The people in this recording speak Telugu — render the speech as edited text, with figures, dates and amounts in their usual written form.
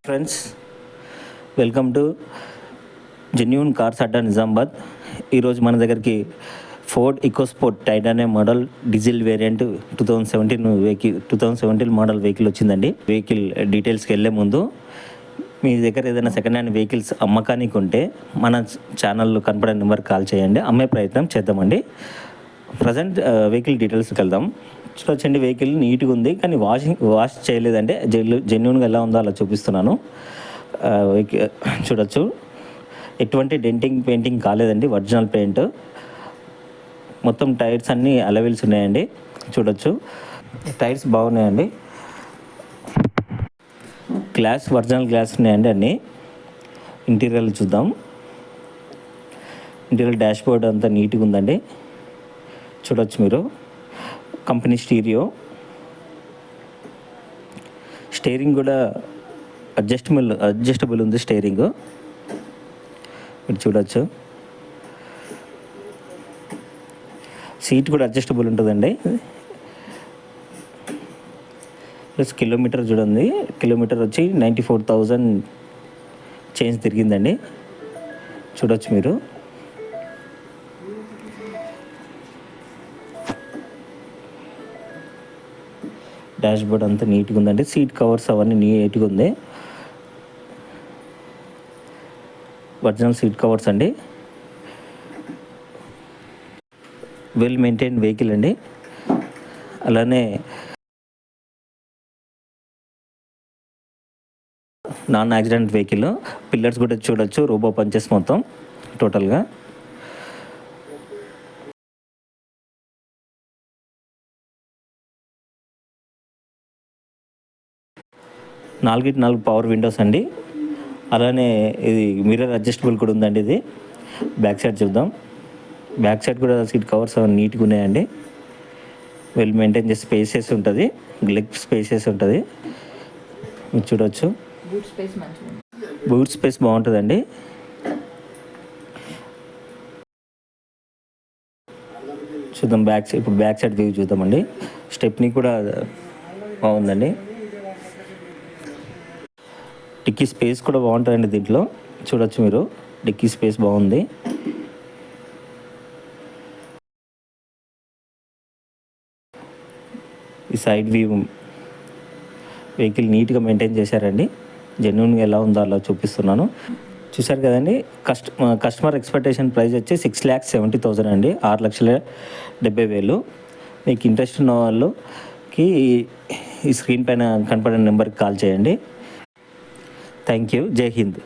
Friends, welcome to genuine cars Adda Nizamabad. ఈరోజు మన దగ్గరికి Ford EcoSport titanium model diesel variant 2017 model vehicle వచ్చిందండి. వెహికల్ డీటెయిల్స్కి వెళ్ళే ముందు మీ దగ్గర ఏదైనా సెకండ్ హ్యాండ్ వెహికల్స్ అమ్మకానికి ఉంటే మన ఛానల్లో కనపడే నెంబర్కి కాల్ చేయండి, అమ్మే ప్రయత్నం చేద్దామండి. ప్రజెంట్ వెహికల్ డీటెయిల్స్కి వెళ్దాం. చూడొచ్చండి, వెహికల్ నీట్గా ఉంది, కానీ వాష్ చేయలేదంటే జెన్యూన్గా ఎలా ఉందో అలా చూపిస్తున్నాను. చూడొచ్చు, ఎటువంటి డెంటింగ్ పెయింటింగ్ కాలేదండి, ఒరిజినల్ పెయింట్. మొత్తం టైర్స్ అన్నీ అలవెల్స్ ఉన్నాయండి. చూడొచ్చు, టైర్స్ బాగున్నాయండి. గ్లాస్ ఒరిజినల్ గ్లాస్ ఉన్నాయండి అన్నీ. ఇంటీరియర్ చూద్దాం. ఇంటీరియర్ డాష్ బోర్డ్ అంతా నీట్గా ఉందండి. చూడొచ్చు మీరు, కంపెనీ స్టీరింగ్ కూడా అడ్జస్టబుల్ ఉంది స్టీరింగ్. మీరు చూడొచ్చు, సీట్ కూడా అడ్జస్టబుల్ ఉంటుందండి. ప్లస్ కిలోమీటర్ చూడండి, కిలోమీటర్ వచ్చి 94,000 చేంజ్ తిరిగిందండి. చూడొచ్చు మీరు. డాష్ బోర్డ్ అంతా నీట్గా ఉందండి. సీట్ కవర్స్ అవన్నీ నీట్గా ఉంది. ఒరిజినల్ సీట్ కవర్స్ అండి. వెల్ మెయింటైన్ వెహికల్ అండి. అలానే నాన్ యాక్సిడెంట్ వెహికల్. పిల్లర్స్ కూడా చూడొచ్చు, రోబో పంచెస్ మొత్తం టోటల్గా. నాలుగు పవర్ విండోస్ అండి. అలానే ఇది మిర్రర్ అడ్జస్టబుల్ కూడా ఉందండి. ఇది బ్యాక్ సైడ్ చూద్దాం. బ్యాక్ సైడ్ కూడా సీట్ కవర్స్ నీట్గా ఉన్నాయండి. వెల్ మెయింటైన్ చేసి స్పేసెస్ ఉంటుంది, లెగ్ స్పేసెస్ ఉంటుంది. మీరు చూడవచ్చు, బూట్ స్పేస్ బాగుంటుందండి. చూద్దాం ఇప్పుడు బ్యాక్ సైడ్ వ్యూ చూద్దామండి. స్టెప్నీ కూడా బాగుందండి. డిక్కీ స్పేస్ కూడా బాగుంటుందండి దీంట్లో. చూడొచ్చు మీరు, డిక్కీ స్పేస్ బాగుంది. ఈ సైడ్ వ్యూ, వెహికల్ నీట్గా మెయింటైన్ చేశారండి. జెన్యూన్గా ఎలా ఉందో అలా చూపిస్తున్నాను. చూశారు కదండి. కస్టమర్ ఎక్స్పెక్టేషన్ ప్రైస్ వచ్చి 6,70,000 అండి, 6,70,000. మీకు ఇంట్రెస్ట్ ఉన్న వాళ్ళకి ఈ స్క్రీన్ పైన కనపడే నెంబర్కి కాల్ చేయండి. Thank you. జై హింద్.